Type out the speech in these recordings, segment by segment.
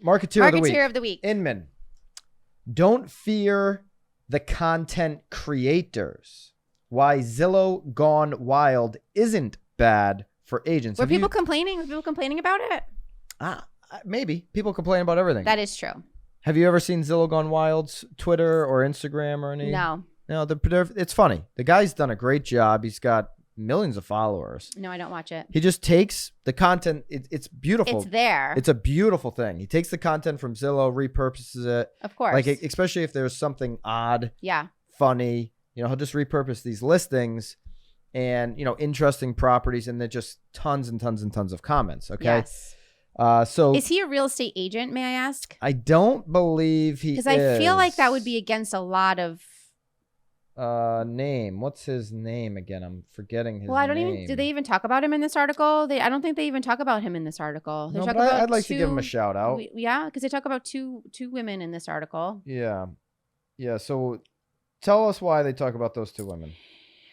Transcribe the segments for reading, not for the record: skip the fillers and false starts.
Marketeer of the week. Inman. Don't fear the content creators. Why Zillow Gone Wild isn't bad for agents. Were people complaining? Were people complaining about it? Maybe. People complain about everything. That is true. Have you ever seen Zillow Gone Wild's Twitter or Instagram or any? No. No, it's funny. The guy's done a great job. He's got millions of followers. No, I don't watch it. He just takes the content. It's beautiful. It's there. It's a beautiful thing. He takes the content from Zillow, repurposes it. Of course. Like, especially if there's something odd, funny, he'll just repurpose these listings and, interesting properties, and then just tons and tons and tons of comments. Okay. Yes. So is he a real estate agent, may I ask? I don't believe he is. Because I feel like that would be against a lot of name. What's his name again? I'm forgetting his name. Well, I don't even. Do they even talk about him in this article? I don't think they even talk about him in this article. They no, talk but about I'd like to give him a shout out. Yeah, because they talk about two women in this article. Yeah. So tell us why they talk about those two women.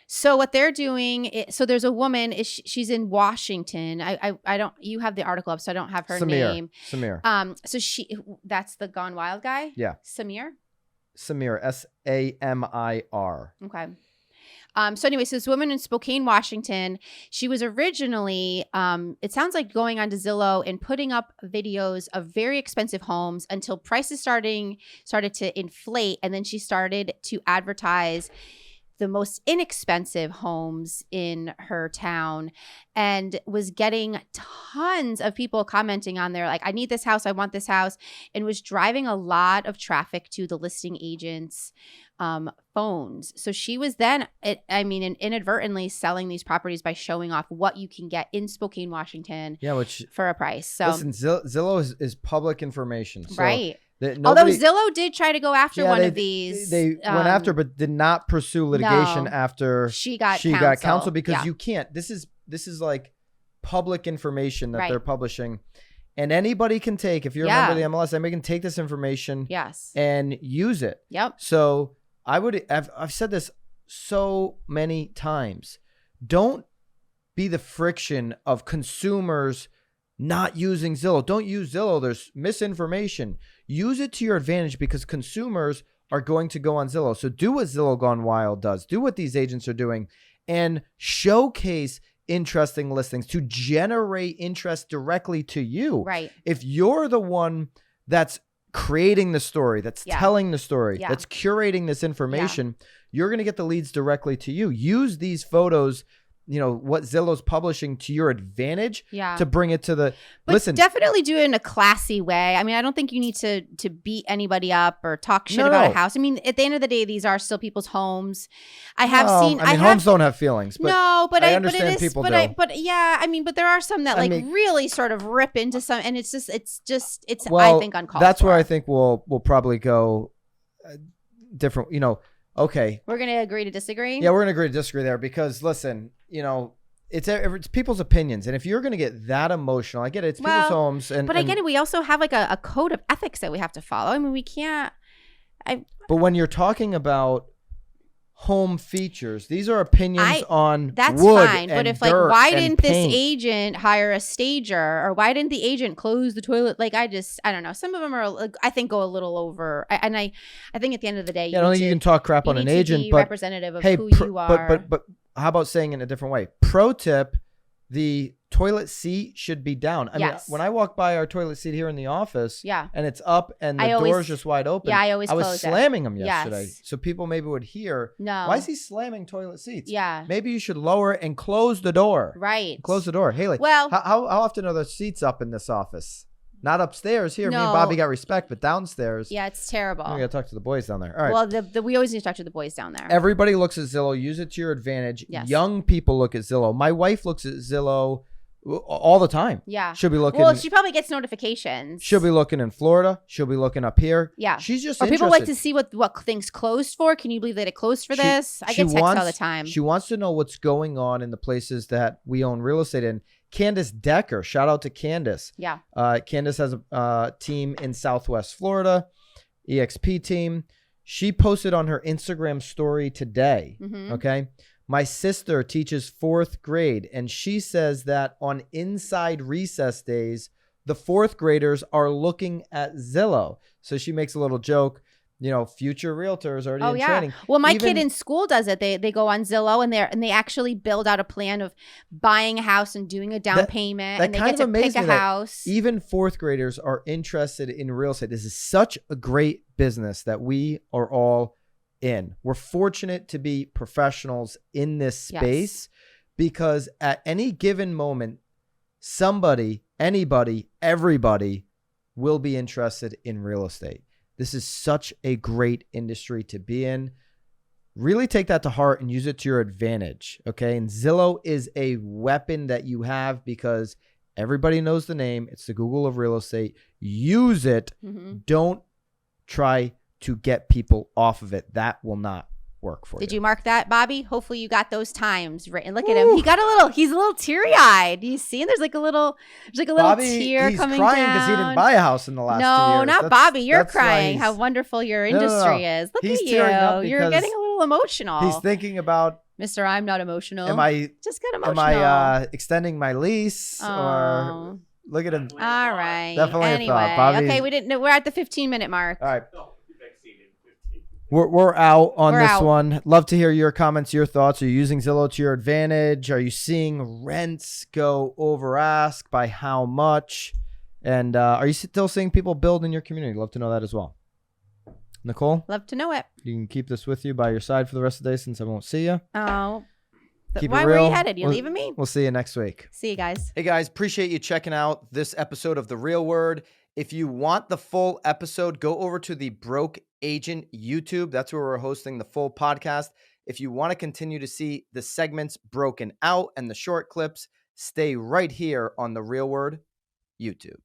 So what they're doing, so there's a woman, she's in Washington. I don't, you have the article up, so I don't have her name. Samir. So that's the Gone Wild guy? Yeah. Samir, S-A-M-I-R. Okay. So anyway, so this woman in Spokane, Washington, she was originally, it sounds like going onto Zillow and putting up videos of very expensive homes until prices started to inflate. And then she started to advertise the most inexpensive homes in her town and was getting tons of people commenting on there like, I need this house, I want this house, and was driving a lot of traffic to the listing agents' phones. So she was then, inadvertently selling these properties by showing off what you can get in Spokane, Washington for a price. So listen, Zillow is public information. So right. Although Zillow did try to go after one of these. They went after, but did not pursue litigation after she got counsel because you can't. This is like public information that they're publishing. And anybody can take, if you're a member of the MLS, anybody can take this information and use it. Yep. So I've said this so many times. Don't be the friction of consumers not using Zillow. Don't use Zillow. There's misinformation. Use it to your advantage because consumers are going to go on Zillow. So do what Zillow Gone Wild does. Do what these agents are doing and showcase interesting listings to generate interest directly to you. Right. If you're the one that's creating the story, that's telling the story, that's curating this information, you're going to get the leads directly to you. Use these photos, what Zillow's publishing to your advantage to bring it to the listen. Definitely do it in a classy way. I mean, I don't think you need to beat anybody up or talk shit about a house. I mean, at the end of the day, these are still people's homes. Homes don't have feelings. But I understand people do. But there are some that really sort of rip into some, and it's I think uncalled That's for. Where I think we'll probably go different, Okay. We're going to agree to disagree? Yeah, we're going to agree to disagree there because, listen, it's people's opinions. And if you're going to get that emotional, I get it. It's people's homes. But again, we also have like a code of ethics that we have to follow. I mean, we can't. But when you're talking about home features, these are opinions on that's wood fine. And but if dirt why and didn't paint. this agent hire a stager, or why didn't the agent close the toilet? Like I don't know. Some of them are I think go a little over. And I think at the end of the day, I don't think you can talk crap on an agent, but representative of who you are. But how about saying it in a different way? Pro tip: the toilet seat should be down. I mean, when I walk by our toilet seat here in the office, and it's up and the door's just wide open. I was slamming them yesterday, so people maybe would hear. No, why is he slamming toilet seats? Yeah, maybe you should lower and close the door. Right, close the door. Haley, how often are the seats up in this office? Not upstairs here. No. Me and Bobby got respect, but downstairs. Yeah, it's terrible. We got to talk to the boys down there. All right. Well, we always need to talk to the boys down there. Everybody looks at Zillow. Use it to your advantage. Yes. Young people look at Zillow. My wife looks at Zillow all the time. Yeah. She'll be looking. Well, she probably gets notifications. She'll be looking in Florida. She'll be looking up here. Yeah. She's just Or interested. people like to see what things closed for. Can you believe that it closed for this? I get texts all the time. She wants to know what's going on in the places that we own real estate in. Candace Decker, shout out to Candace. Yeah. Candace has a team in Southwest Florida, EXP team. She posted on her Instagram story today. Mm-hmm. Okay. My sister teaches 4th grade, and she says that on inside recess days, the fourth graders are looking at Zillow. So she makes a little joke, future realtors already in training. Well, my kid in school does it. They go on Zillow and they actually build out a plan of buying a house and doing a down payment, and they get to pick a house. Even fourth graders are interested in real estate. This is such a great business that we are all in. We're fortunate to be professionals in this space because at any given moment, somebody, anybody, everybody will be interested in real estate. This is such a great industry to be in. Really take that to heart and use it to your advantage, okay? And Zillow is a weapon that you have because everybody knows the name. It's the Google of real estate. Use it. Don't try to get people off of it. That will not work for you. Did you mark that, Bobby? Hopefully you got those times written. Look at him. He's a little teary-eyed. Do you see? There's like a little Bobby, tear he's coming crying down. because he didn't buy a house in the last 2 years. No, not Bobby. You're crying. How wonderful your industry is. Look he's at tearing up you. You're getting a little emotional. He's thinking about, Mr. I'm not emotional. Just got emotional. Am I extending my lease or look at him? All right. Definitely anyway, a thought, Bobby. Okay, we didn't know. We're at the 15-minute mark. All right. We're out on this one. Love to hear your comments, your thoughts. Are you using Zillow to your advantage? Are you seeing rents go over ask? By how much? And are you still seeing people build in your community? Love to know that as well. Nicole? Love to know it. You can keep this with you by your side for the rest of the day since I won't see you. Oh. Keep Why it real. were you headed? You leaving me? We'll see you next week. See you guys. Hey guys, appreciate you checking out this episode of The Real Word. If you want the full episode, go over to the Broke Agent YouTube. That's where we're hosting the full podcast. If you want to continue to see the segments broken out and the short clips, stay right here on The Real Word YouTube.